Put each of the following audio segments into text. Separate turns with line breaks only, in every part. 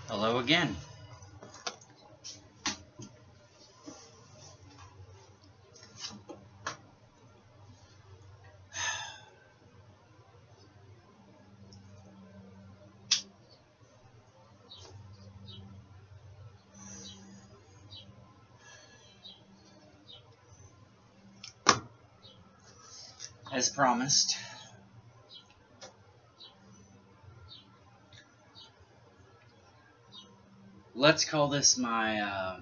Hello again. As promised, let's call this my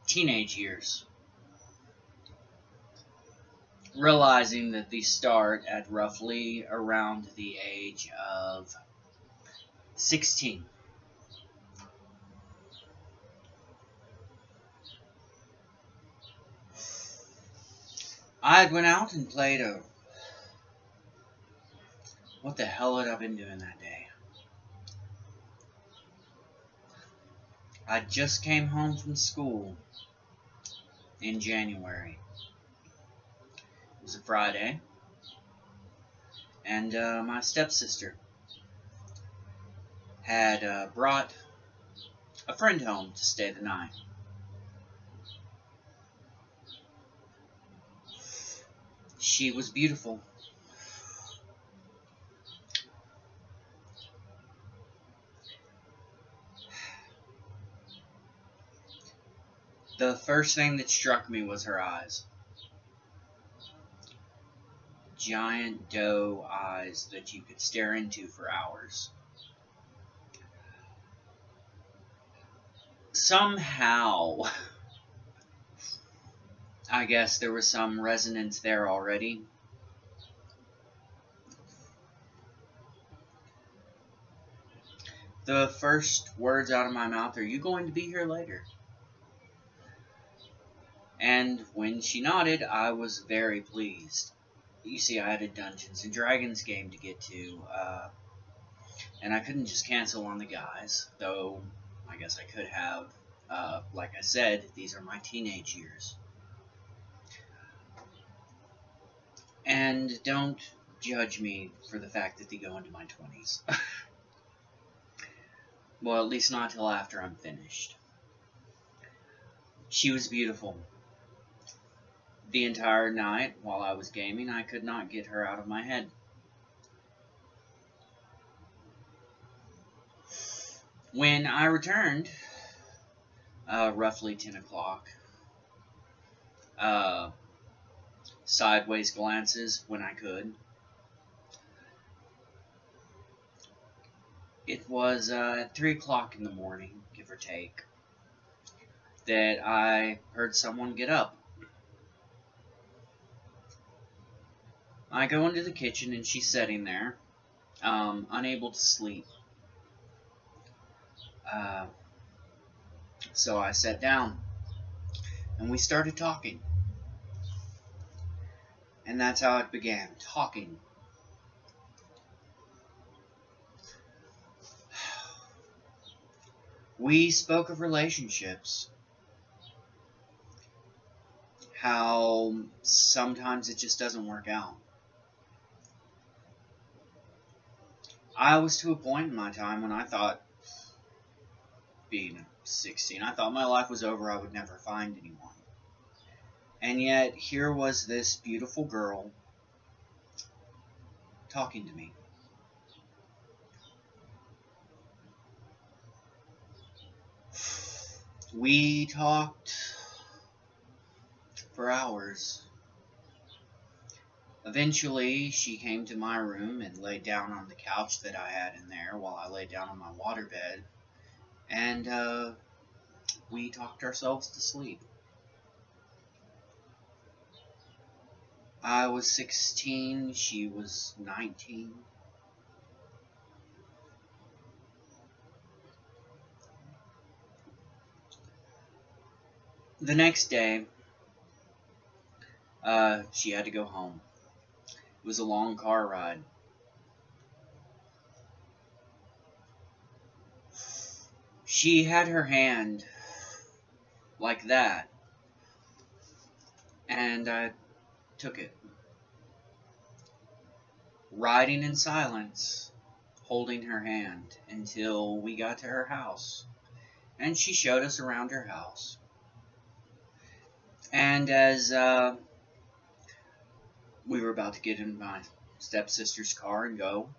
teenage years. Realizing that these start at roughly around the age of 16. I had went out and played a... What the hell had I been doing that day? I just came home from school in January. It was a Friday. And my stepsister had brought a friend home to stay the night. She was beautiful. The first thing that struck me was her eyes. Giant doe eyes that you could stare into for hours. Somehow, I guess there was some resonance there already. The first words out of my mouth are, "You going to be here later?" And when she nodded, I was very pleased. You see, I had a Dungeons and Dragons game to get to, and I couldn't just cancel on the guys, though I guess I could have. Like I said, these are my teenage years. And don't judge me for the fact that they go into my 20s. Well, at least not till after I'm finished. She was beautiful. The entire night while I was gaming, I could not get her out of my head. When I returned, roughly 10 o'clock, sideways glances when I could. It was at 3 o'clock in the morning, give or take, that I heard someone get up. I go into the kitchen and she's sitting there, unable to sleep. So I sat down and we started talking. And that's how it began, talking. We spoke of relationships. How sometimes it just doesn't work out. I was to a point in my time when I thought, being 16, I thought my life was over, I would never find anyone. And yet, here was this beautiful girl talking to me. We talked for hours. Eventually, she came to my room and laid down on the couch that I had in there while I laid down on my waterbed. And we talked ourselves to sleep. I was 16, she was 19. The next day, she had to go home. It was a long car ride. She had her hand like that, and I took it. Riding in silence, holding her hand until we got to her house. And she showed us around her house. And as we were about to get in my stepsister's car and go,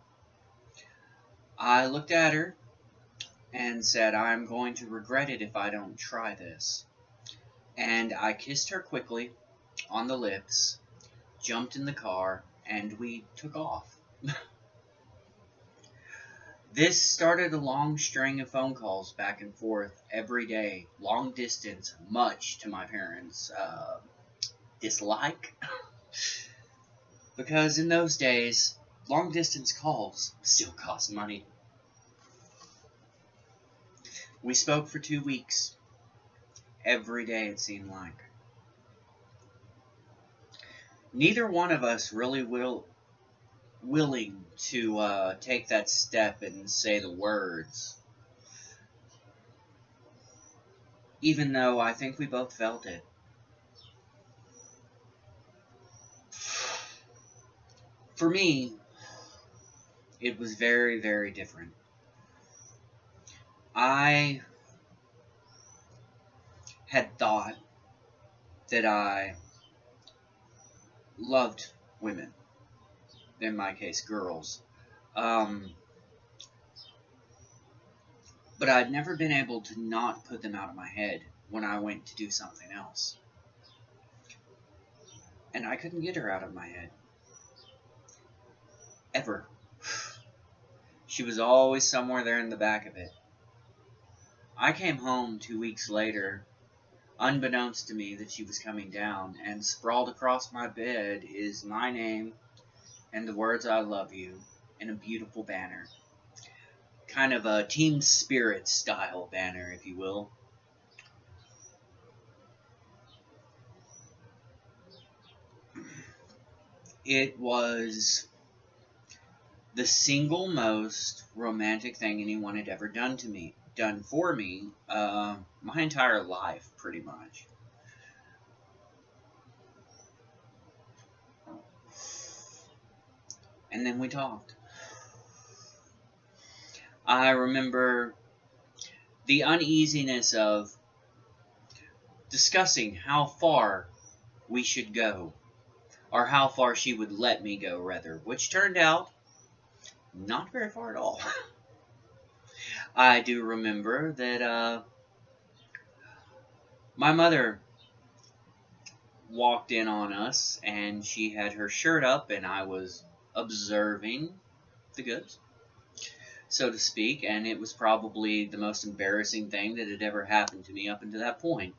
I looked at her and said, I'm going to regret it if I don't try this. And I kissed her quickly on the lips, jumped in the car, and we took off. This started a long string of phone calls back and forth every day, long distance, much to my parents' dislike. Because in those days, long distance calls still cost money. We spoke for 2 weeks. Every day, it seemed like. Neither one of us really willing to take that step and say the words. Even though I think we both felt it. For me, it was very, very different. I had thought that I loved women. In my case, girls. But I'd never been able to not put them out of my head when I went to do something else. And I couldn't get her out of my head. Ever. She was always somewhere there in the back of it. I came home 2 weeks later, unbeknownst to me that she was coming down, and sprawled across my bed is my name and the words I love you in a beautiful banner. Kind of a Team Spirit style banner, if you will. It was the single most romantic thing anyone had ever done for me, my entire life, pretty much. And then we talked. I remember the uneasiness of discussing how far we should go, or how far she would let me go, rather, which turned out not very far at all. I do remember that my mother walked in on us, and she had her shirt up, and I was observing the goods, so to speak, and it was probably the most embarrassing thing that had ever happened to me up until that point.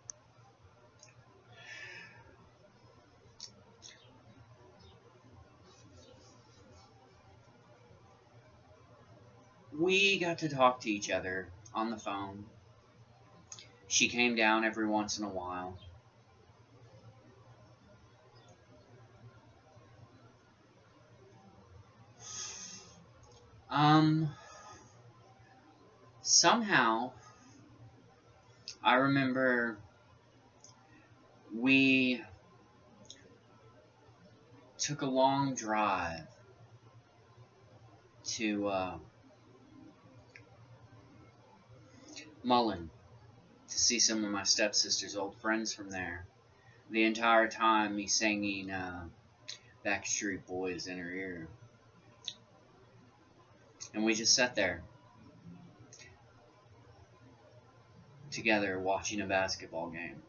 We got to talk to each other on the phone. She came down every once in a while. Somehow, I remember we took a long drive to Mullen to see some of my stepsister's old friends from there. The entire time, me singing Backstreet Boys in her ear. And we just sat there together watching a basketball game.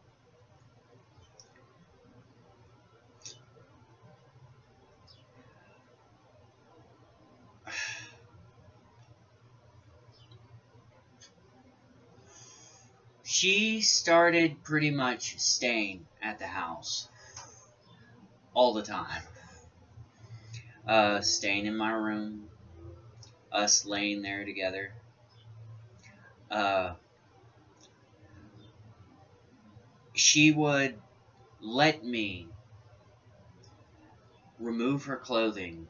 She started pretty much staying at the house all the time. Staying in my room, us laying there together. She would let me remove her clothing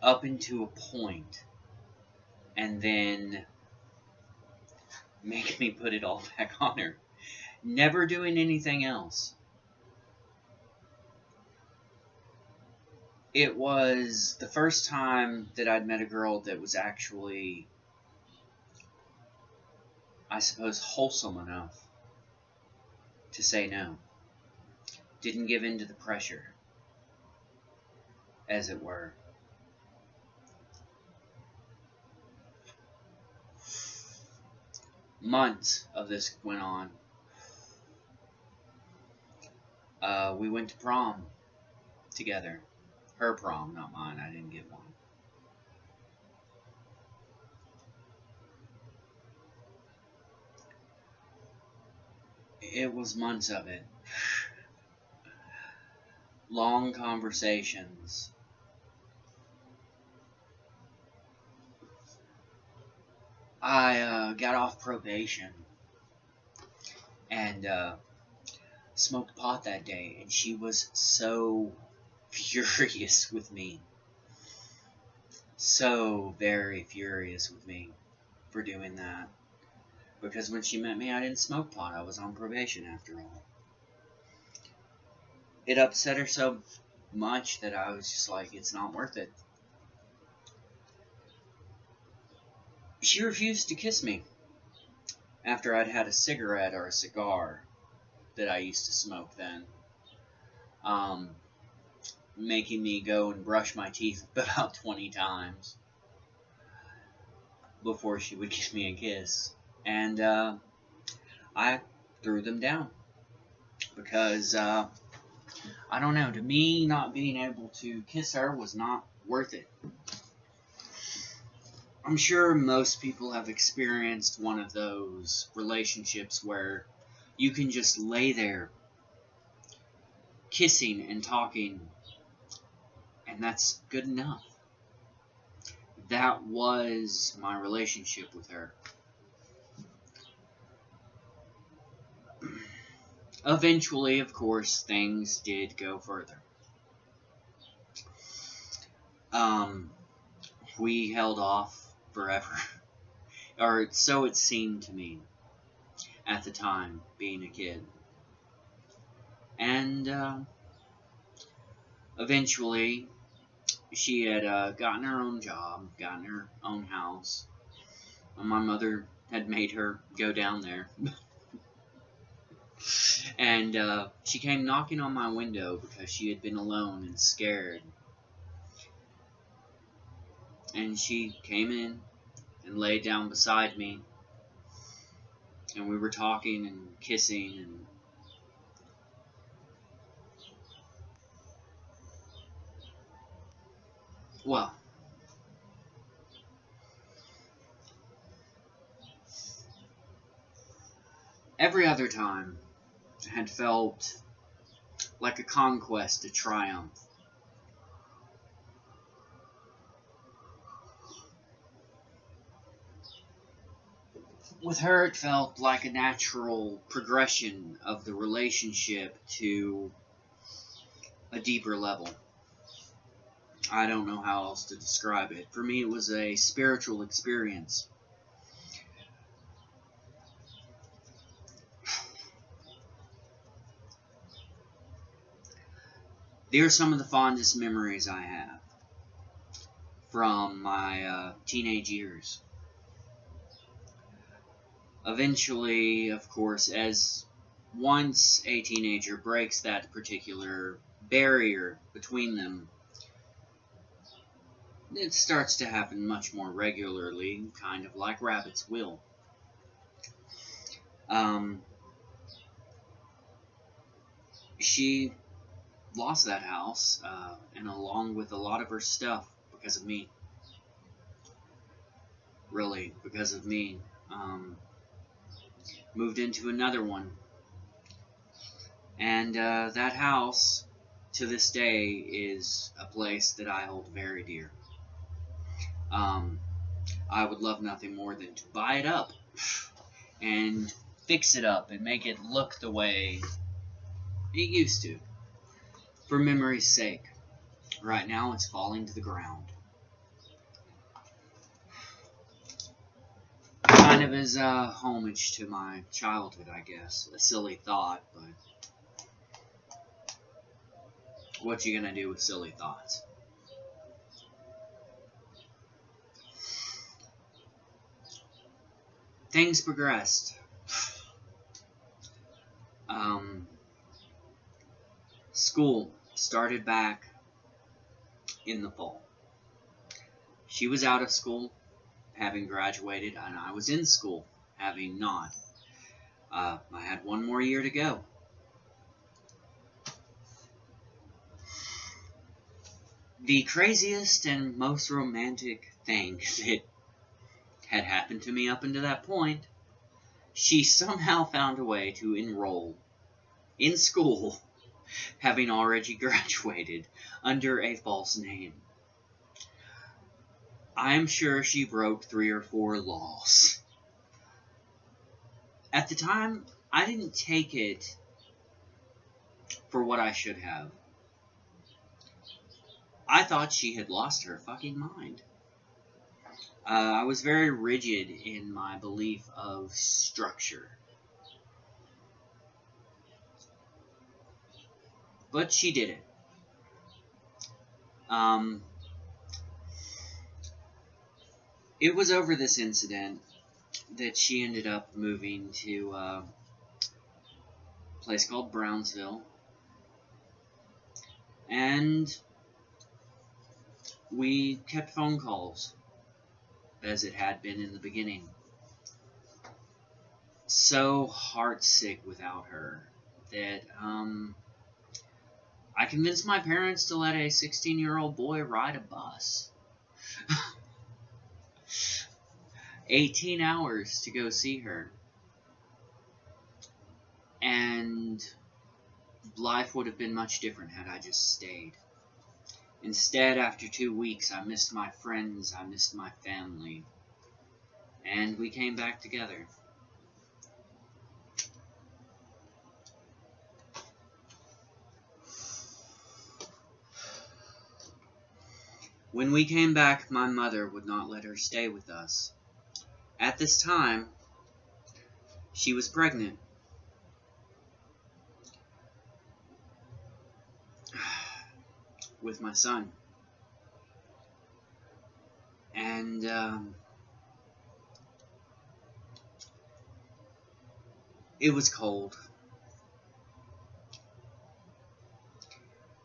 up into a point, and then make me put it all back on her. Never doing anything else. It was the first time that I'd met a girl that was actually, I suppose, wholesome enough to say no. Didn't give in to the pressure, as it were. Months of this went on. We went to prom together. Her prom, not mine. I didn't get one. It was months of it. Long conversations. I got off probation and smoked pot that day, and she was so furious with me. So very furious with me for doing that. Because when she met me, I didn't smoke pot. I was on probation after all. It upset her so much that I was just like, it's not worth it. She refused to kiss me after I'd had a cigarette or a cigar that I used to smoke then. Making me go and brush my teeth about 20 times before she would give me a kiss. And I threw them down because, I don't know, to me, not being able to kiss her was not worth it. I'm sure most people have experienced one of those relationships where you can just lay there kissing and talking, and that's good enough. That was my relationship with her. Eventually, of course, things did go further. We held off forever. Or so it seemed to me at the time, being a kid. And eventually, she had gotten her own job, gotten her own house. And my mother had made her go down there. And she came knocking on my window because she had been alone and scared. And she came in and laid down beside me. And we were talking and kissing and well, every other time had felt like a conquest, a triumph. With her, it felt like a natural progression of the relationship to a deeper level. I don't know how else to describe it. For me, it was a spiritual experience. They are some of the fondest memories I have from my teenage years. Eventually, of course, as once a teenager breaks that particular barrier between them, it starts to happen much more regularly, kind of like rabbits will. She lost that house, and along with a lot of her stuff because of me. Really, because of me. Moved into another one. And that house, to this day, is a place that I hold very dear. I would love nothing more than to buy it up and fix it up and make it look the way it used to, for memory's sake. Right now, it's falling to the ground. Kind of as a homage to my childhood, I guess. A silly thought, but what you gonna do with silly thoughts? things progressed. School started back in the fall. She was out of school, having graduated, and I was in school, having not. I had one more year to go. The craziest and most romantic thing that had happened to me up until that point, she somehow found a way to enroll in school, having already graduated, under a false name. I'm sure she broke 3 or 4 laws. At the time, I didn't take it for what I should have. I thought she had lost her fucking mind. I was very rigid in my belief of structure. But she did it. It was over this incident that she ended up moving to a place called Brownsville. And we kept phone calls, as it had been in the beginning. So heartsick without her that I convinced my parents to let a 16-year-old boy ride a bus. 18 hours to go see her. And life would have been much different had I just stayed. Instead, after 2 weeks, I missed my friends, I missed my family, and we came back together. When we came back, my mother would not let her stay with us. At this time, she was pregnant. With my son. And it was cold.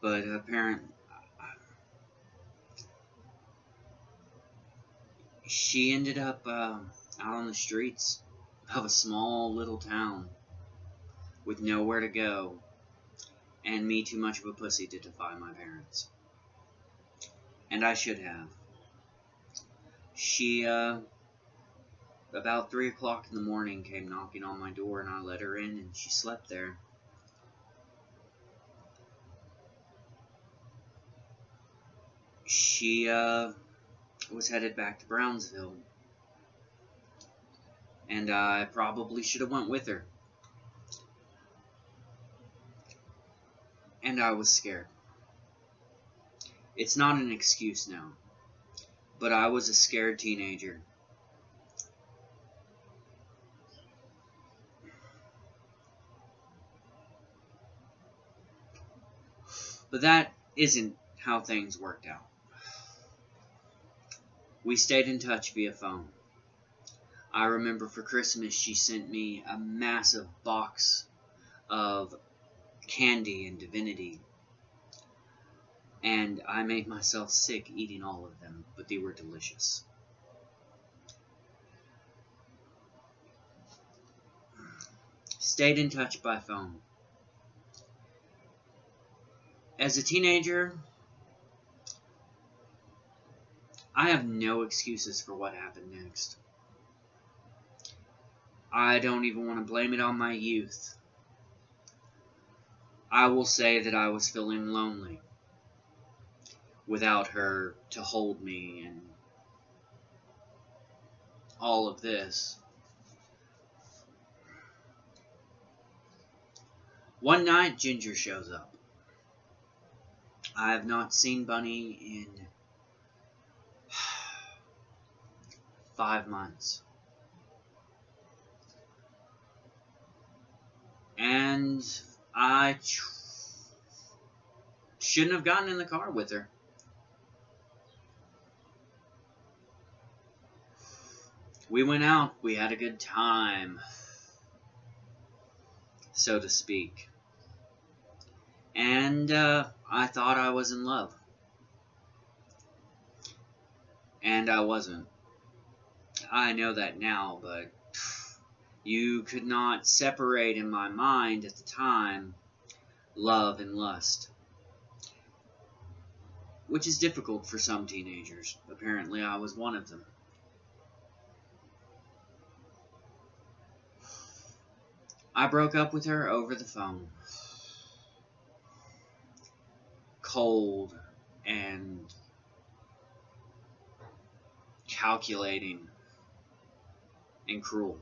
But apparently, she ended up out on the streets of a small little town with nowhere to go, and me too much of a pussy to defy my parents. And I should have. She, about 3 o'clock in the morning, came knocking on my door, and I let her in, and she slept there. She, was headed back to Brownsville, and I probably should have went with her. And I was scared. It's not an excuse now, but I was a scared teenager. But that isn't how things worked out. We stayed in touch via phone. I remember for Christmas she sent me a massive box of candy and divinity. And I made myself sick eating all of them, but they were delicious. Stayed in touch by phone. As a teenager, I have no excuses for what happened next. I don't even want to blame it on my youth. I will say that I was feeling lonely without her to hold me and all of this. One night, Ginger shows up. I have not seen Bunny in 5 months. And I shouldn't have gotten in the car with her. We went out, we had a good time, so to speak. And I thought I was in love. And I wasn't. I know that now, but you could not separate in my mind at the time love and lust. Which is difficult for some teenagers. Apparently, I was one of them. I broke up with her over the phone. Cold and calculating and cruel.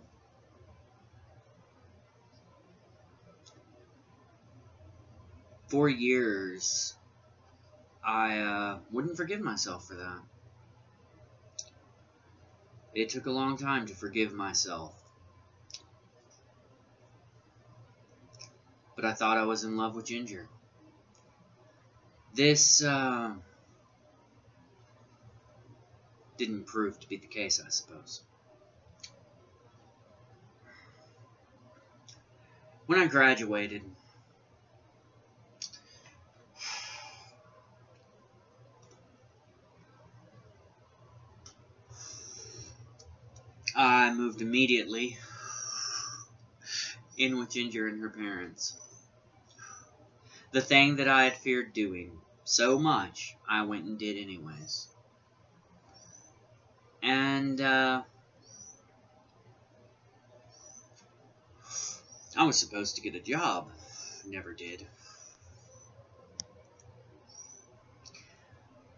For years, I wouldn't forgive myself for that. It took a long time to forgive myself. But I thought I was in love with Ginger. This didn't prove to be the case, I suppose. When I graduated, I moved immediately in with Ginger and her parents. The thing that I had feared doing so much, I went and did anyways. And I was supposed to get a job. Never did.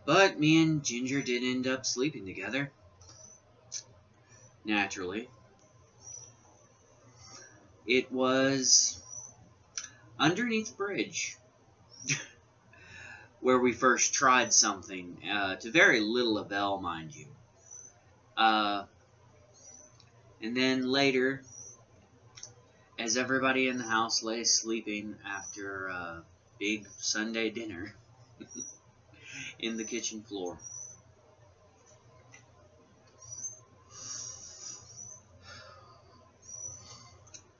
But me and Ginger did end up sleeping together. Naturally. It was underneath the bridge where we first tried something, to very little avail, mind you. And then later, as everybody in the house lay sleeping after a big Sunday dinner in the kitchen floor,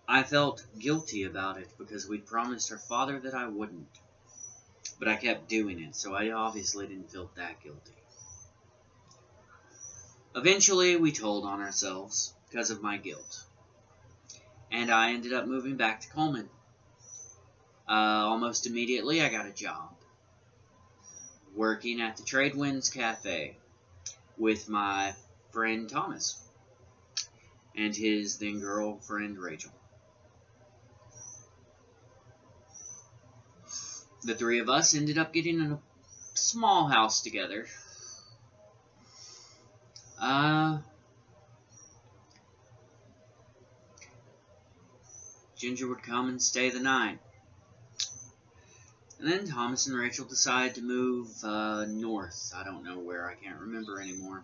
I felt guilty about it because we'd promised her father that I wouldn't. But I kept doing it, so I obviously didn't feel that guilty. Eventually, we told on ourselves because of my guilt. And I ended up moving back to Coleman. Almost immediately, I got a job working at the Tradewinds Cafe with my friend Thomas and his then girlfriend Rachel. The three of us ended up getting in a small house together. Ginger would come and stay the night. And then Thomas and Rachel decided to move north. I don't know where, I can't remember anymore.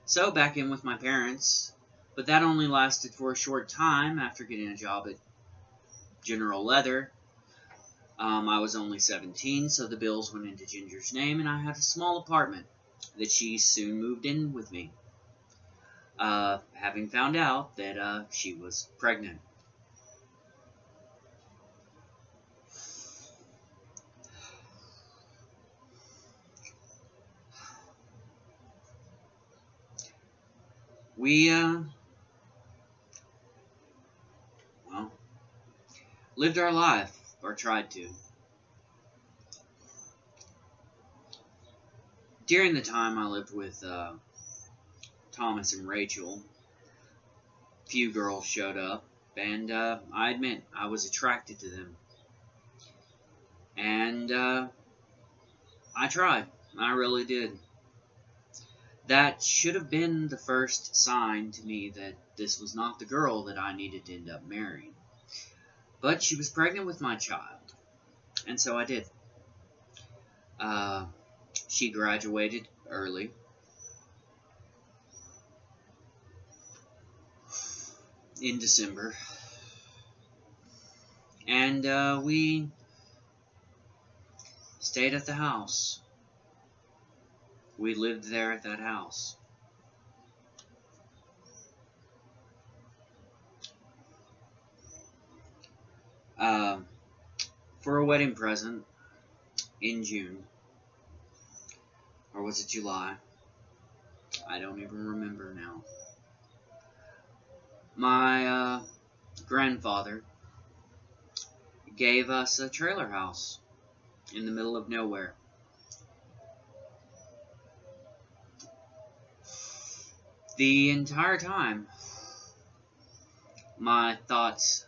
So back in with my parents, but that only lasted for a short time after getting a job at General Leather. I was only 17, so the bills went into Ginger's name, and I had a small apartment that she soon moved in with me, having found out that she was pregnant. We, lived our life, or tried to. During the time I lived with Thomas and Rachel, few girls showed up, and I admit I was attracted to them. And I tried. I really did. That should have been the first sign to me that this was not the girl that I needed to end up marrying. But she was pregnant with my child, and so I did. She graduated early. In December. And we stayed at the house. We lived there at that house. for a wedding present in June. Or was it July? I don't even remember now. My grandfather gave us a trailer house in the middle of nowhere. The entire time, my thoughts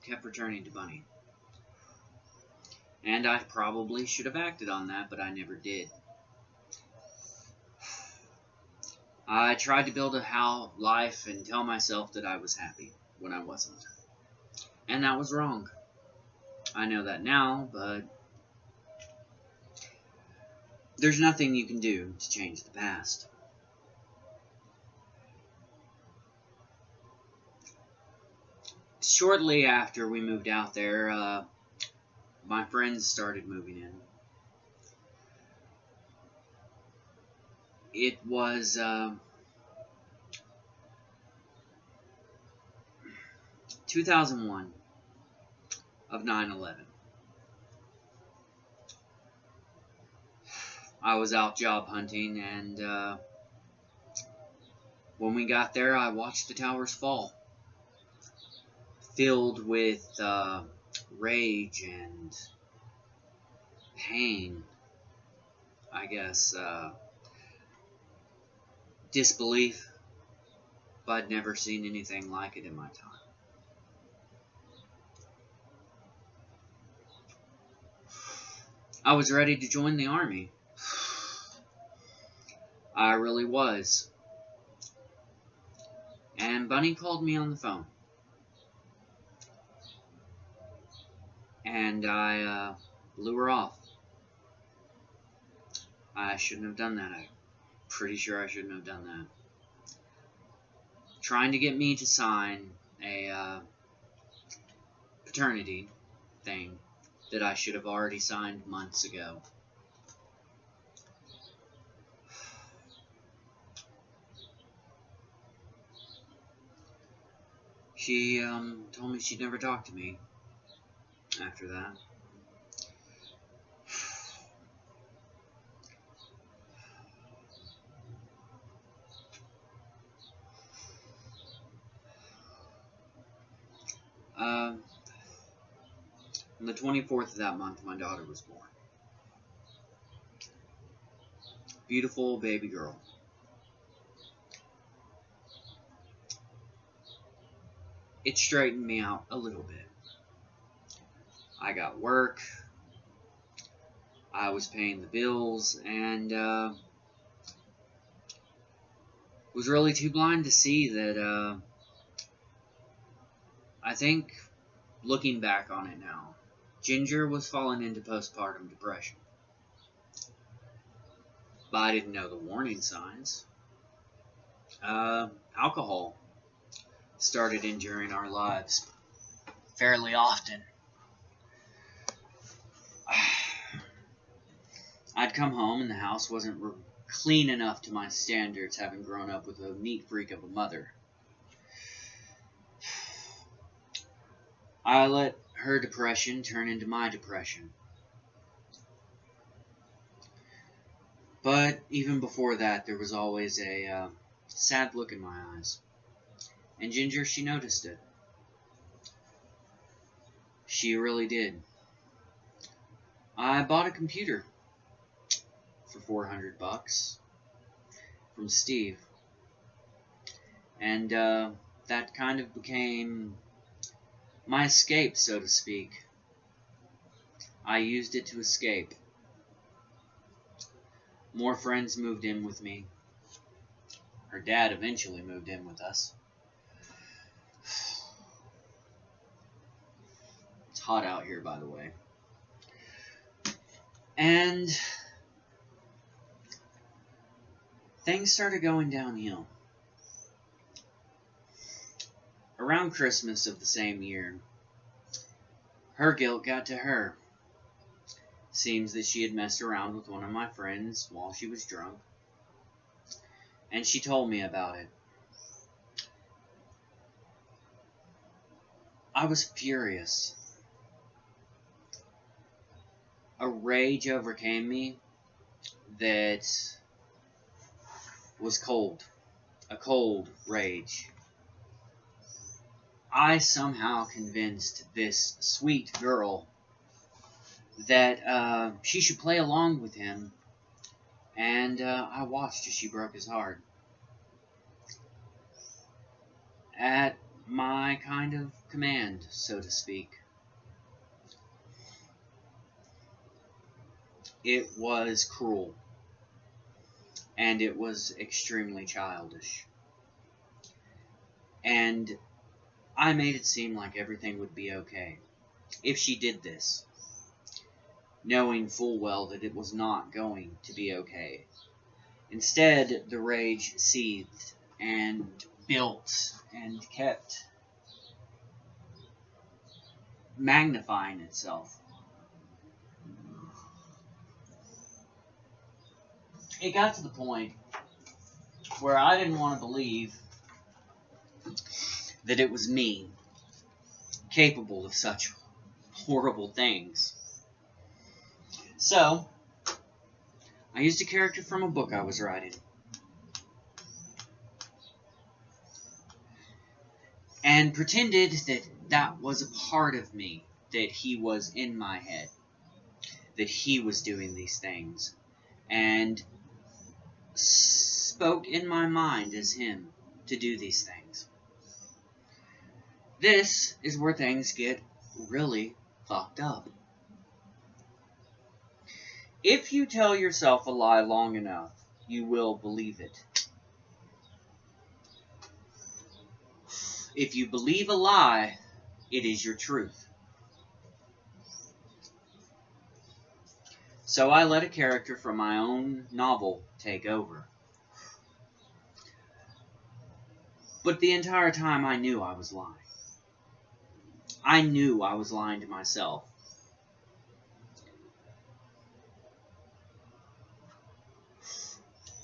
kept returning to Bunny. And I probably should have acted on that, but I never did. I tried to build a life and tell myself that I was happy when I wasn't. And that was wrong. I know that now, but there's nothing you can do to change the past. Shortly after we moved out there, my friends started moving in. It was 2001 of 9/11. I was out job hunting, and when we got there, I watched the towers fall, filled with rage and pain, I guess, disbelief, but I'd never seen anything like it in my time. I was ready to join the army. I really was. And Bunny called me on the phone. And I blew her off. I shouldn't have done that. I'm pretty sure I shouldn't have done that. Trying to get me to sign a paternity thing that I should have already signed months ago. She told me she'd never talk to me after that. On the 24th of that month, my daughter was born. Beautiful baby girl. It straightened me out a little bit. I got work. I was paying the bills, and was really too blind to see that I think, looking back on it now, Ginger was falling into postpartum depression. But I didn't know the warning signs. Alcohol started injuring our lives fairly often. I'd come home and the house wasn't clean enough to my standards, having grown up with a neat freak of a mother. I let her depression turn into my depression. But even before that, there was always a sad look in my eyes. And Ginger, she noticed it. She really did. I bought a computer for $400 from Steve. And that kind of became my escape, so to speak. I used it to escape. More friends moved in with me. Her dad eventually moved in with us. It's hot out here, by the way. And things started going downhill. Around Christmas of the same year, her guilt got to her. Seems that she had messed around with one of my friends while she was drunk, and she told me about it. I was furious. a rage overcame me that was cold. A cold rage. I somehow convinced this sweet girl that she should play along with him, and I watched as she broke his heart. At my kind of command, so to speak. It was cruel, and it was extremely childish. And I made it seem like everything would be okay if she did this, knowing full well that it was not going to be okay. Instead, the rage seethed and built and kept magnifying itself. It got to the point where I didn't want to believe that it was me capable of such horrible things. So, I used a character from a book I was writing. And pretended that that was a part of me, that he was in my head, that he was doing these things, and spoke in my mind as him to do these things. This is where things get really fucked up. If you tell yourself a lie long enough, you will believe it. If you believe a lie, it is your truth. So I let a character from my own novel take over. But the entire time I knew I was lying. I knew I was lying to myself.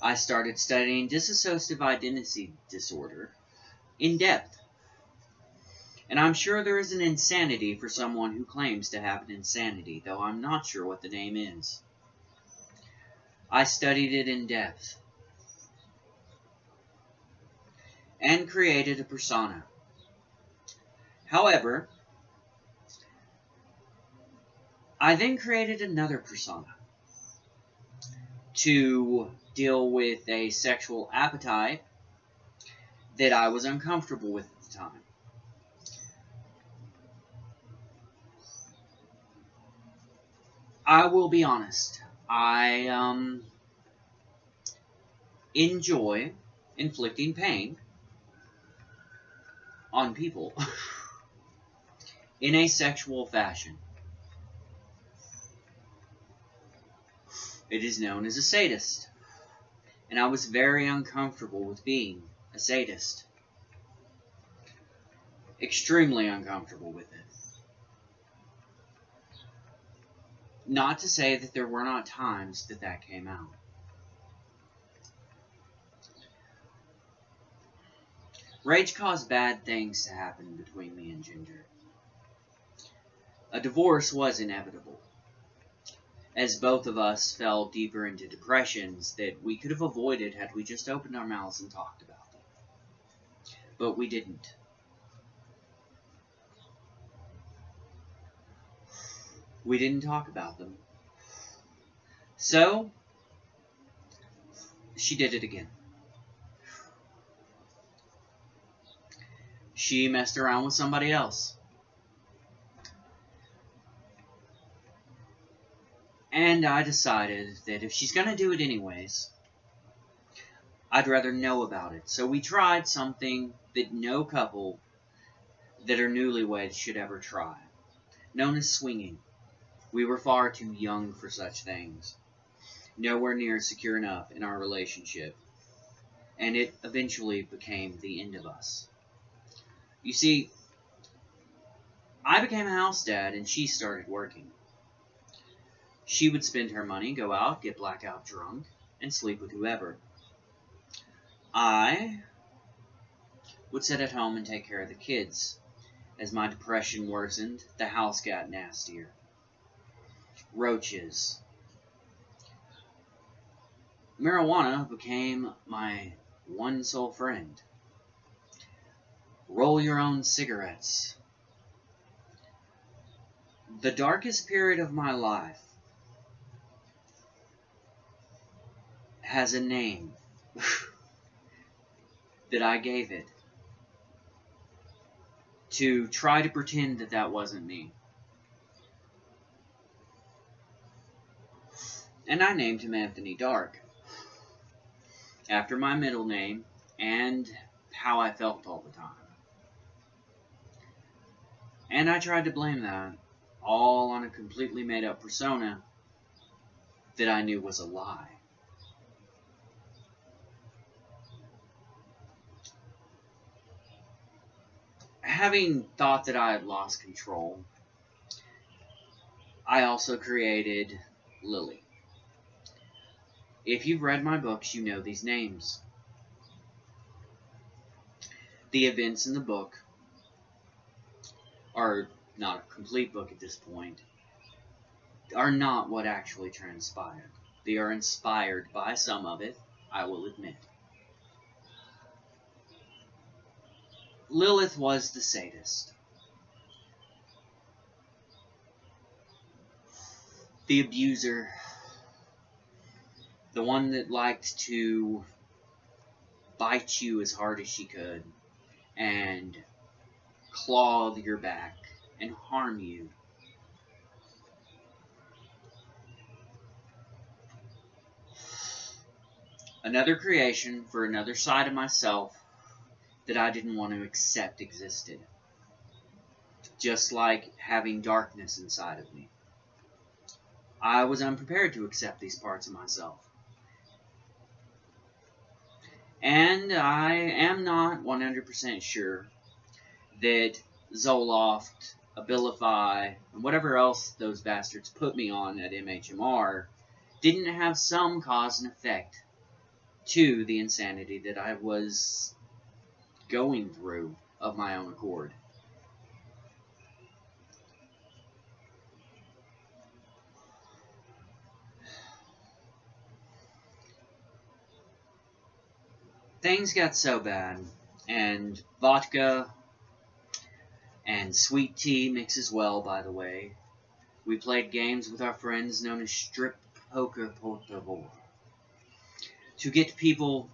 I started studying dissociative identity disorder in depth. And I'm sure there is an insanity for someone who claims to have an insanity, though I'm not sure what the name is. I studied it in depth and created a persona. However, I then created another persona to deal with a sexual appetite that I was uncomfortable with at the time. I will be honest, I enjoy inflicting pain on people in a sexual fashion. It is known as a sadist, and I was very uncomfortable with being a sadist. Extremely uncomfortable with it. Not to say that there were not times that came out. Rage caused bad things to happen between me and Ginger. A divorce was inevitable, as both of us fell deeper into depressions that we could have avoided had we just opened our mouths and talked about them. But we didn't. We didn't talk about them. So, she did it again. She messed around with somebody else. And I decided that if she's going to do it anyways, I'd rather know about it. So we tried something that no couple that are newlyweds should ever try, known as swinging. We were far too young for such things, nowhere near secure enough in our relationship, and it eventually became the end of us. You see, I became a house dad and she started working. She would spend her money, go out, get blackout drunk, and sleep with whoever. I would sit at home and take care of the kids. As my depression worsened, the house got nastier. roaches. Marijuana became my one sole friend. Roll your own cigarettes. The darkest period of my life has a name that I gave it to try to pretend that that wasn't me. And I named him Anthony Dark, after my middle name and how I felt all the time. And I tried to blame that all on a completely made-up persona that I knew was a lie. Having thought that I had lost control, I also created Lily. If you've read my books, you know these names. The events in the book are not a complete book at this point, are not what actually transpired. They are inspired by some of it, I will admit. Lilith was the sadist. The abuser. The one that liked to bite you as hard as she could and claw your back and harm you. Another creation for another side of myself that I didn't want to accept existed. Just like having darkness inside of me. I was unprepared to accept these parts of myself. And I am not 100% sure that Zoloft, Abilify, and whatever else those bastards put me on at MHMR didn't have some cause and effect to the insanity that I was going through of my own accord. Things got so bad, and vodka and sweet tea mixes well, by the way. We played games with our friends known as strip poker por favor, to get people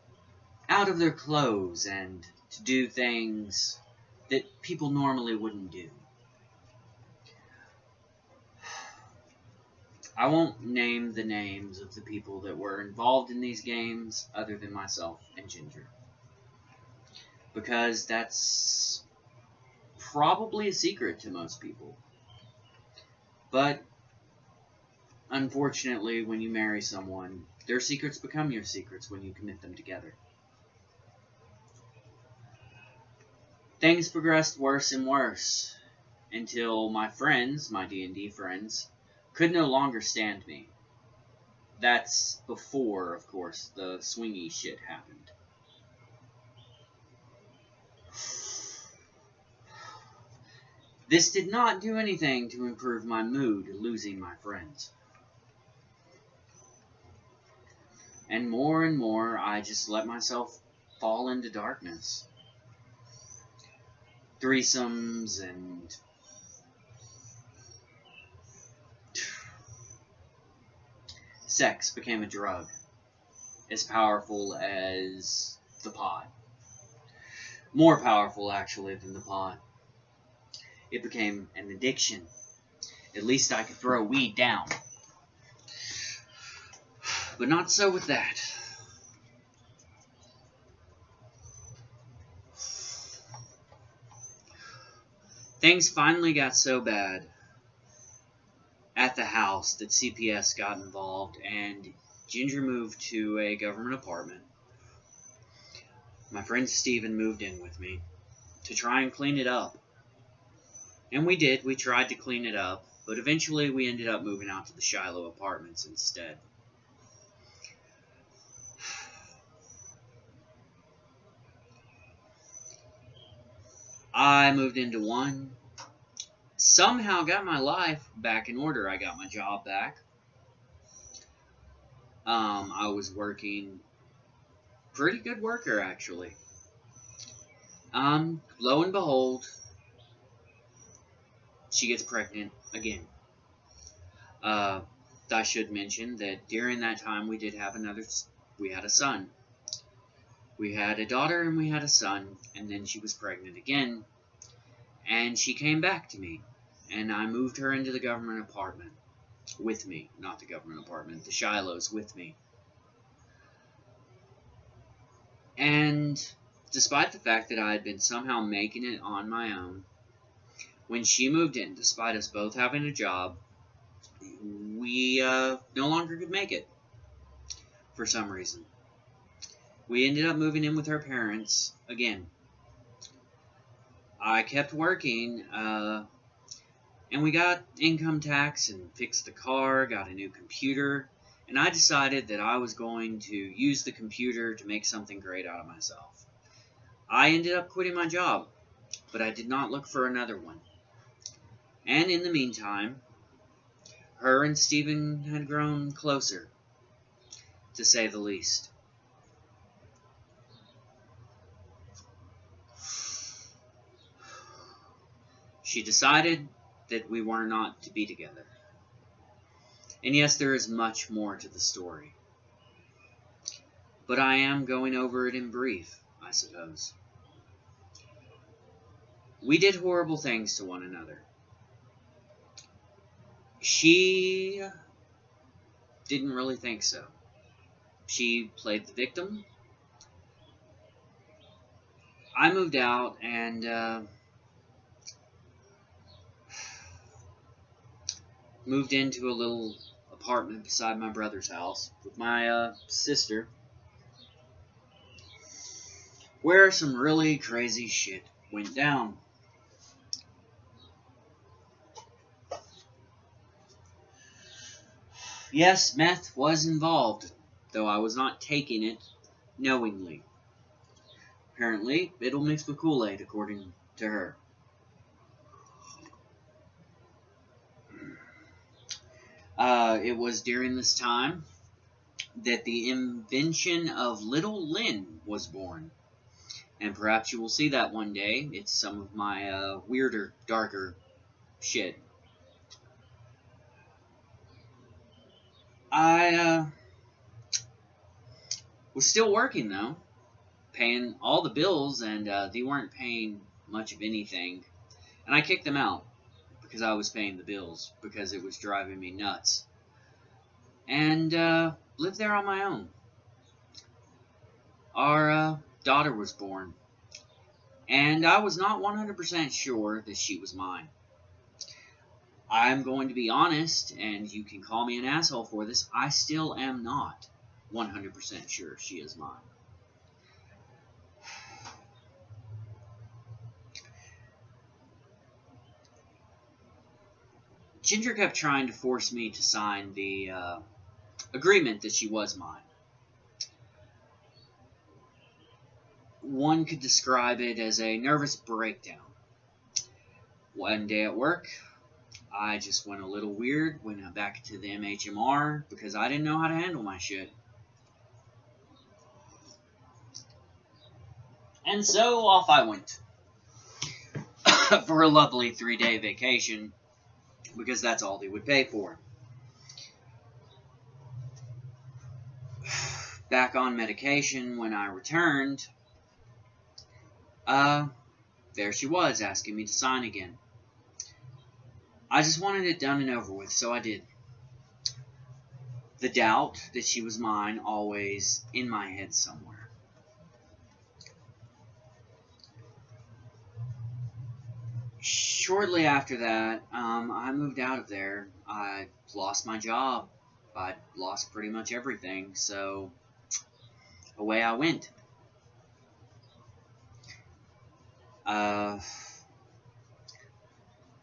out of their clothes and to do things that people normally wouldn't do. I won't name the names of the people that were involved in these games other than myself and Ginger, because that's probably a secret to most people. But unfortunately, when you marry someone, their secrets become your secrets when you commit them together. Things progressed worse and worse until my friends, my D&D friends, could no longer stand me. That's before, of course, the swingy shit happened. This did not do anything to improve my mood, losing my friends. And more, I just let myself fall into darkness. Threesomes and sex became a drug, as powerful as the pot. More powerful, actually, than the pot. It became an addiction. At least I could throw weed down. But not so with that. Things finally got so bad at the house that CPS got involved and Ginger moved to a government apartment. My friend Steven moved in with me to try and clean it up. And we did. We tried to clean it up, but eventually we ended up moving out to the Shiloh apartments instead. I moved into one, somehow got my life back in order. I got my job back. I was working, pretty good worker actually. Lo and behold, she gets pregnant again. I should mention that during that time we had a son. We had a daughter and we had a son, and then she was pregnant again, and she came back to me, and I moved her into the government apartment with me. Not the government apartment, the Shiloh's with me. And despite the fact that I had been somehow making it on my own, when she moved in, despite us both having a job, we no longer could make it for some reason. We ended up moving in with her parents again. I kept working, and we got income tax and fixed the car, got a new computer, and I decided that I was going to use the computer to make something great out of myself. I ended up quitting my job, but I did not look for another one. And in the meantime, her and Stephen had grown closer, to say the least. She decided that we were not to be together. And yes, there is much more to the story. But I am going over it in brief, I suppose. We did horrible things to one another. She didn't really think so. She played the victim. I moved out and moved into a little apartment beside my brother's house with my sister, where some really crazy shit went down. Yes, meth was involved, though I was not taking it knowingly. Apparently, it'll mix with Kool-Aid, according to her. It was during this time that the invention of Little Lynn was born. And perhaps you will see that one day. It's some of my weirder, darker shit. I was still working, though, paying all the bills, and they weren't paying much of anything. And I kicked them out because I was paying the bills, because it was driving me nuts. And lived there on my own. Our daughter was born, and I was not 100% sure that she was mine. I'm going to be honest, and you can call me an asshole for this, I still am not 100% sure she is mine. Ginger kept trying to force me to sign the agreement that she was mine. One could describe it as a nervous breakdown. One day at work, I just went a little weird, went back to the MHMR because I didn't know how to handle my shit. And so off I went for a lovely 3-day vacation, because that's all they would pay for. Back on medication when I returned, there she was, asking me to sign again. I just wanted it done and over with, so I did. The doubt that she was mine always in my head somewhere. Shortly after that, I moved out of there. I lost my job. I lost pretty much everything, so away I went.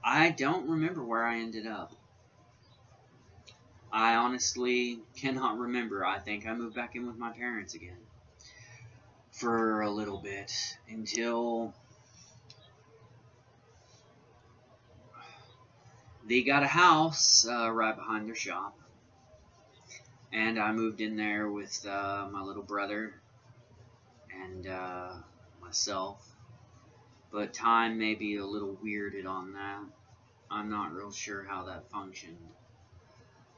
I don't remember where I ended up. I honestly cannot remember. I think I moved back in with my parents again for a little bit until They got a house right behind their shop, and I moved in there with my little brother and myself. But time may be a little weirded on that. I'm not real sure how that functioned.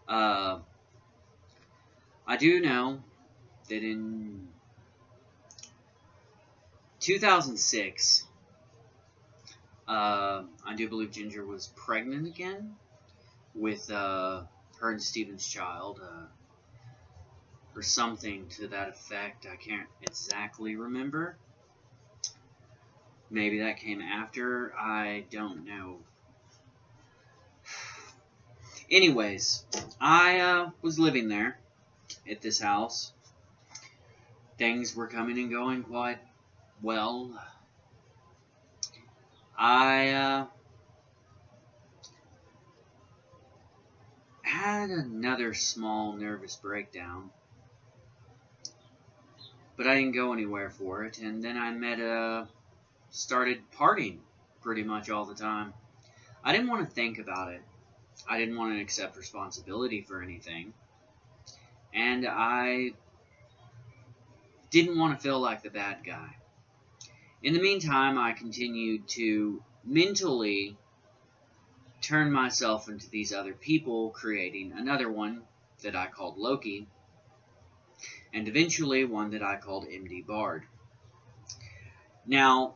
Uh, I do know that in 2006, I do believe Ginger was pregnant again with her and Steven's child, or something to that effect. I can't exactly remember. Maybe that came after. I don't know. Anyways, I was living there at this house. Things were coming and going quite well. I had another small nervous breakdown, but I didn't go anywhere for it. And then I started partying pretty much all the time. I didn't want to think about it. I didn't want to accept responsibility for anything. And I didn't want to feel like the bad guy. In the meantime, I continued to mentally turn myself into these other people, creating another one that I called Loki, and eventually one that I called MD Bard. Now,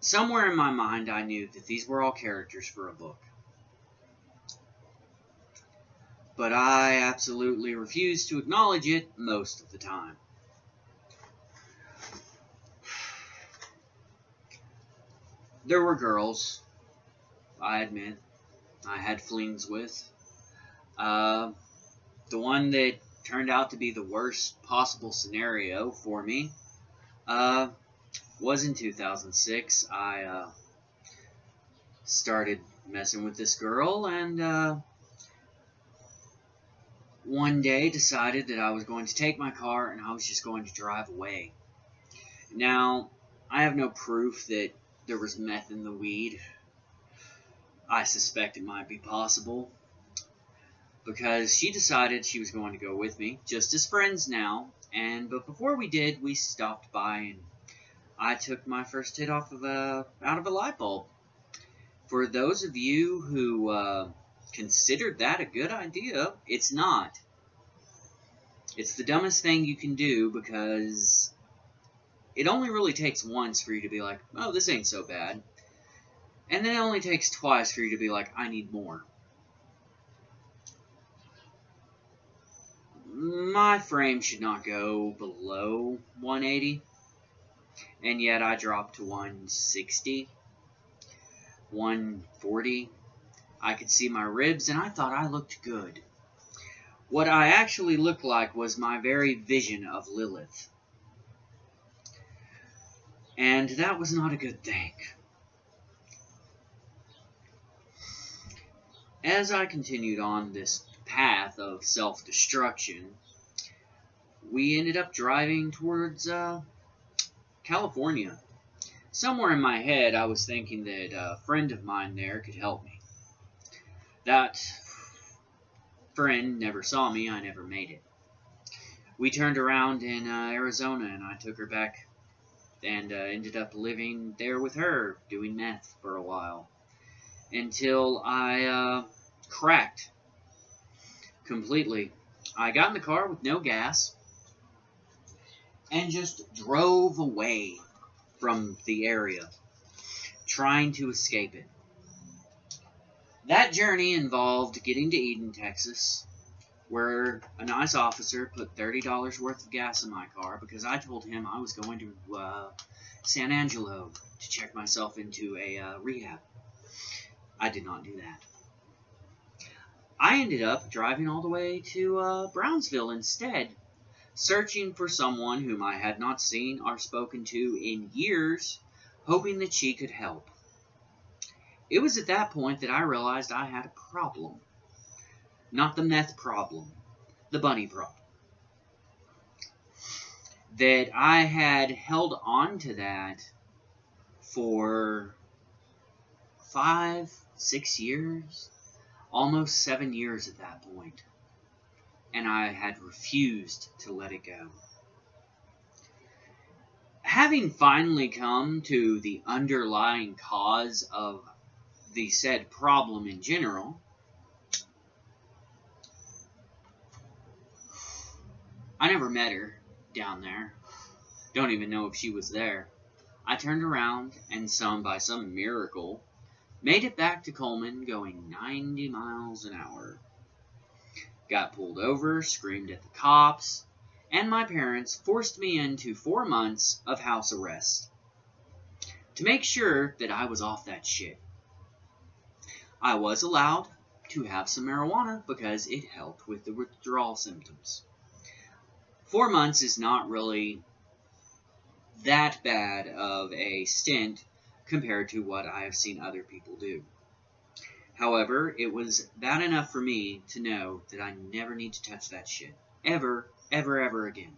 somewhere in my mind, I knew that these were all characters for a book. But I absolutely refused to acknowledge it most of the time. There were girls, I admit, I had flings with. The one that turned out to be the worst possible scenario for me was in 2006. I started messing with this girl, and one day decided that I was going to take my car and I was just going to drive away. Now, I have no proof that there was meth in the weed. I suspect it might be possible, because she decided she was going to go with me, just as friends now. But before we did, we stopped by and I took my first hit out of a light bulb. For those of you who considered that a good idea, it's not. It's the dumbest thing you can do, because it only really takes once for you to be like, oh, this ain't so bad. And then it only takes twice for you to be like, I need more. My frame should not go below 180. And yet I dropped to 160, 140. I could see my ribs, and I thought I looked good. What I actually looked like was my very vision of Lilith. And that was not a good thing. As I continued on this path of self-destruction, we ended up driving towards California. Somewhere in my head, I was thinking that a friend of mine there could help me. That friend never saw me. I never made it. We turned around in Arizona, and I took her back and ended up living there with her, doing meth for a while, until I cracked completely. I got in the car with no gas and just drove away from the area, trying to escape it. That journey involved getting to Eden, Texas, where a nice officer put $30 worth of gas in my car because I told him I was going to San Angelo to check myself into a rehab. I did not do that. I ended up driving all the way to Brownsville instead, searching for someone whom I had not seen or spoken to in years, hoping that she could help. It was at that point that I realized I had a problem. Not the meth problem, the bunny problem. That I had held on to that for 5-6 years. almost 7 years at that point, and I had refused to let it go. Having finally come to the underlying cause of the said problem in general, I never met her down there. Don't even know if she was there. I turned around and by some miracle, made it back to Coleman going 90 miles an hour. Got pulled over, screamed at the cops, and my parents forced me into 4 months of house arrest to make sure that I was off that shit. I was allowed to have some marijuana because it helped with the withdrawal symptoms. 4 months is not really that bad of a stint compared to what I have seen other people do. However, it was bad enough for me to know that I never need to touch that shit. Ever, ever, ever again.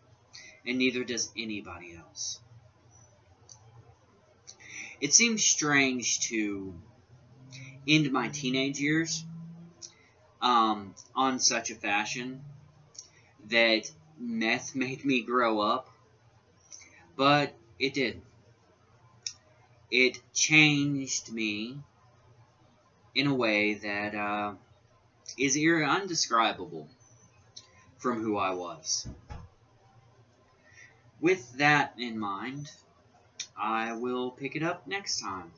And neither does anybody else. It seems strange to end my teenage years on such a fashion that meth made me grow up, but it did. It changed me in a way that is undescribable from who I was. With that in mind, I will pick it up next time.